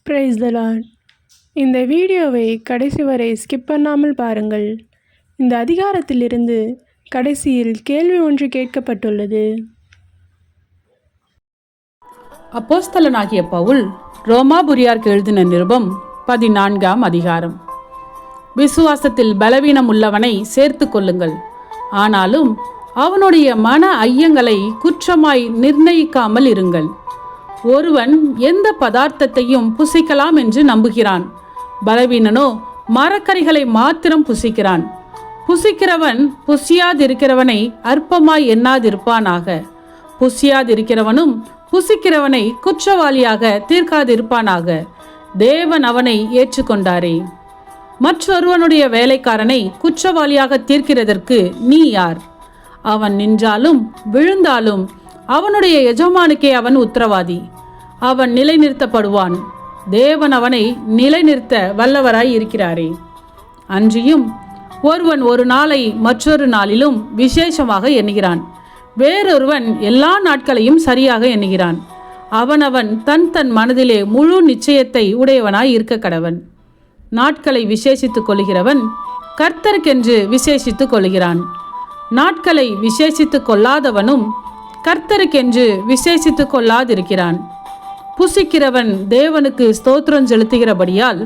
Praise the Lord. இந்த வீடியோவை கடைசி வரை ஸ்கிப் பண்ணாமல் பாருங்கள். இந்த அதிகாரத்திலிருந்து கடைசியில் கேள்வி ஒன்று கேட்கப்பட்டுள்ளது. அப்போஸ்தலனாகிய பவுல் ரோமாபுரியாருக்கு எழுதின நிருபம் 14ஆம் அதிகாரம். விசுவாசத்தில் பலவீனம் உள்ளவனை சேர்த்து கொள்ளுங்கள், ஆனாலும் அவனுடைய மன ஐயங்களை குற்றமாய் நிர்ணயிக்காமல் இருங்கள். ஒருவன் எந்த பதார்த்தத்தையும் புசிக்கலாம் என்று நம்புகிறான், பலவீனனோ மரக்கறிகளை மாத்திரம் புசிக்கிறான். புசிக்கிறவன் புசியாதிருக்கிறவனை அற்பமாய் எண்ணாதிருப்பானாக. புசியாதிருக்கிறவனும் புசிக்கிறவனை குற்றவாளியாக தீர்க்காதிருப்பானாக. தேவன் அவனை ஏற்றுக்கொண்டாரே. மற்றொருவனுடைய வேலைக்காரனை குற்றவாளியாக தீர்க்கிறதற்கு நீ யார்? அவன் நின்றாலும் விழுந்தாலும் அவனுடைய எஜமானுக்கே அவன் உத்தரவாதி. அவன் நிலைநிறுத்தப்படுவான். தேவன் அவனை நிலைநிறுத்த வல்லவராய் இருக்கிறாரே. அன்றியும் ஒருவன் ஒரு நாளை மற்றொரு நாளிலும் விசேஷமாக எண்ணுகிறான், வேறொருவன் எல்லா நாட்களையும் சரியாக எண்ணுகிறான். அவனவன் தன் தன் மனதிலே முழு நிச்சயத்தை உடையவனாய் இருக்க கடவன். நாட்களை விசேஷித்துக் கொள்கிறவன் கர்த்தருக்கென்று விசேஷித்துக் கொள்கிறான். நாட்களை விசேஷித்துக் கொள்ளாதவனும் கர்த்தருக்கென்று விசேஷித்துக் கொள்ளாதிருக்கிறான். புசிக்கிறவன் தேவனுக்கு ஸ்தோத்திரம் செலுத்துகிறபடியால்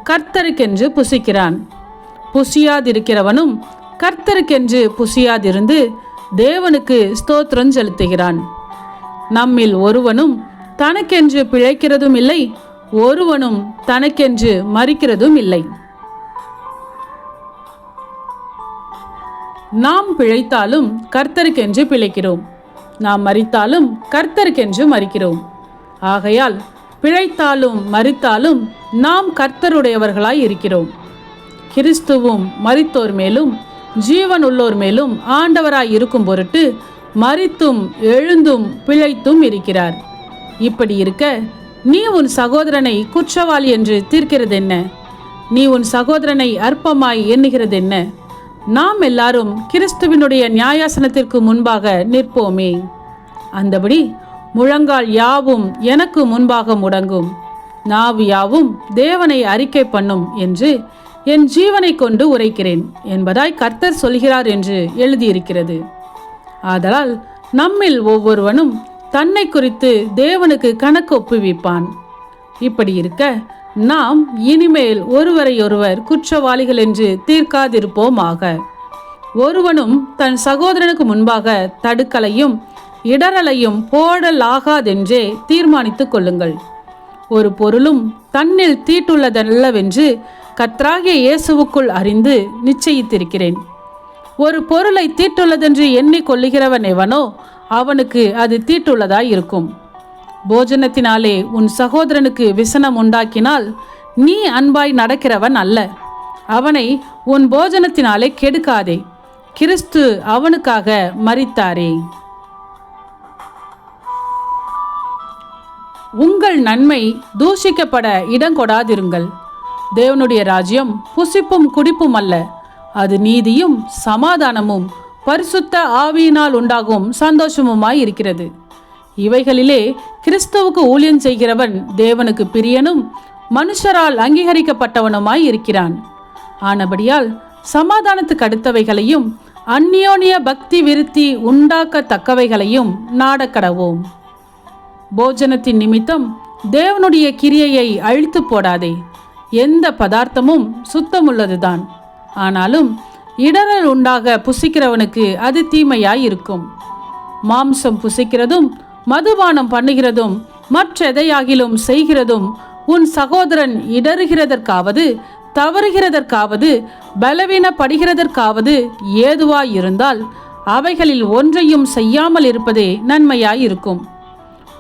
கர்த்தருக்கென்று புசிக்கிறான். புசியாதிருக்கிறவனும் கர்த்தருக்கென்று புசியாதிருந்து தேவனுக்கு ஸ்தோத்திரம் செலுத்துகிறான். நம்மில் ஒருவனும் தனக்கென்று பிழைக்கிறதும் இல்லை, ஒருவனும் தனக்கென்று மரிக்கிறதும் இல்லை. நாம் பிழைத்தாலும் கர்த்தருக்கென்று பிழைக்கிறோம், நாம் மரித்தாலும் கர்த்தருக்கென்று மரிக்கிறோம். ஆகையால் பிழைத்தாலும் மரித்தாலும் நாம் கர்த்தருடையவர்களாய் இருக்கிறோம். கிறிஸ்துவும் மரித்தோர் மேலும் ஜீவன் உள்ளோர் மேலும் ஆண்டவராய் இருக்கும் பொருட்டு மரித்தும் எழுந்தும் பிழைத்தும் இருக்கிறார். இப்படி இருக்க நீ உன் சகோதரனை குற்றவாளி என்று தீர்க்கிறதென்ன? நீ உன் சகோதரனை அற்பமாய் எண்ணுகிறதென்ன? நாம் எல்லாரும் கிறிஸ்துவினுடைய நியாயாசனத்திற்கு முன்பாக நிற்போமே. அந்தபடி முழங்கால் யாவும் எனக்கு முன்பாக முடங்கும், நாவு யாவும் தேவனை அறிக்கை பண்ணும் என்று என் ஜீவனை கொண்டு உரைக்கிறேன் என்பதாய் கர்த்தர் சொல்கிறார் என்று எழுதியிருக்கிறது. ஆதலால் நம்மில் ஒவ்வொருவனும் தன்னை குறித்து தேவனுக்கு கணக்கு ஒப்புவிப்பான். இப்படி இருக்க நாம் இனிமேல் ஒருவரையொருவர் குற்றவாளிகள் என்று தீர்க்காதிருப்போமாக. ஒருவனும் தன் சகோதரனுக்கு முன்பாக தடுக்கலையும் இடரலையும் போடலாகாதென்றே தீர்மானித்துக் கொள்ளுங்கள். ஒரு பொருளும் தன்னில் தீட்டுள்ளதல்லவென்று கர்த்தராகிய இயேசுவுக்குள் அறிந்து நிச்சயித்திருக்கிறேன். ஒரு பொருளை தீட்டுள்ளதென்று எண்ணிக் கொள்ளுகிறவன் எவனோ அவனுக்கு அது தீட்டுள்ளதாய் இருக்கும். போஜனத்தினாலே உன் சகோதரனுக்கு விசனம் உண்டாக்கினால் நீ அன்பாய் நடக்கிறவன் அல்ல. அவனை உன் போஜனத்தினாலே கெடுக்காதே. கிறிஸ்து அவனுக்காக மரித்தாரே. உங்கள் நன்மை தூஷிக்கப்பட இடங்கொடாதிருங்கள். தேவனுடைய ராஜ்யம் புசிப்பும் குடிப்பும் அல்ல, அது நீதியும் சமாதானமும் பரிசுத்த ஆவியினால் உண்டாகும் சந்தோஷமுமாய் இருக்கிறது. இவைகளிலே கிறிஸ்துவுக்கு ஊழியம் செய்கிறவன் தேவனுக்கு பிரியனும் மனுஷரால் அங்கீகரிக்கப்பட்டவனுமாய் இருக்கிறான். ஆனபடியால் சமாதானத்துக்கு அடுத்தவைகளையும் அந்நியோனிய பக்தி விருத்தி உண்டாக்கத்தக்கவைகளையும் நாடக்கடவோம். போஜனத்தின் நிமித்தம் தேவனுடைய கிரியையை அழித்து போடாதே. எந்த பதார்த்தமும் சுத்தமுள்ளதுதான், ஆனாலும் இடரல் உண்டாக புசிக்கிறவனுக்கு அது தீமையாயிருக்கும். மாம்சம் புசிக்கிறதும் மதுபானம் பண்ணுகிறதும் மற்றெதையாகிலும் செய்கிறதும் உன் சகோதரன் இடறுகிறதற்காவது தவறுகிறதற்காவது பலவீனப்படுகிறதற்காவது ஏதுவாயிருந்தால் அவைகளில் ஒன்றையும் செய்யாமல் இருப்பதே நன்மையாயிருக்கும்.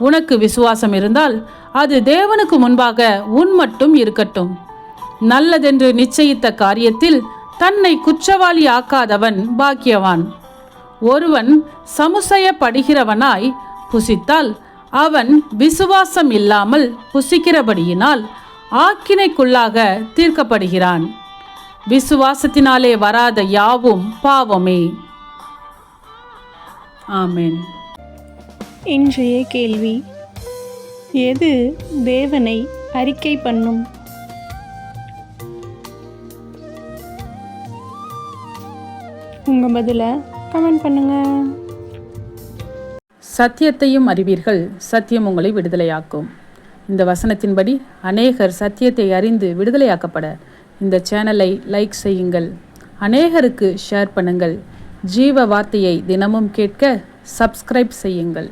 உனக்கு விசுவாசம் இருந்தால் அது தேவனுக்கு முன்பாக உன் மட்டும் இருக்கட்டும். நல்லதென்று நிச்சயித்த காரியத்தில் தன்னை குற்றவாளி ஆக்காதவன் பாக்கியவான். ஒருவன் சமுசயப்படுகிறவனாய் புசித்தால் அவன் விசுவாசம் இல்லாமல் புசிக்கிறபடியினால் ஆக்கினைக்குள்ளாக தீர்க்கப்படுகிறான். விசுவாசத்தினாலே வராத யாவும் பாவமே. ஆமென். இன்றைய கேள்வி: எது தேவனை அறிக்கை பண்ணும். உங்கள் பதிலை கமெண்ட் பண்ணுங்கள். சத்தியத்தையும் அறிவீர்கள், சத்தியம் உங்களை விடுதலையாக்கும். இந்த வசனத்தின்படி அநேகர் சத்தியத்தை அறிந்து விடுதலையாக்கப்பட இந்த சேனலை லைக் செய்யுங்கள், அநேகருக்கு ஷேர் பண்ணுங்கள். ஜீவ வார்த்தையை தினமும் கேட்க சப்ஸ்கிரைப் செய்யுங்கள்.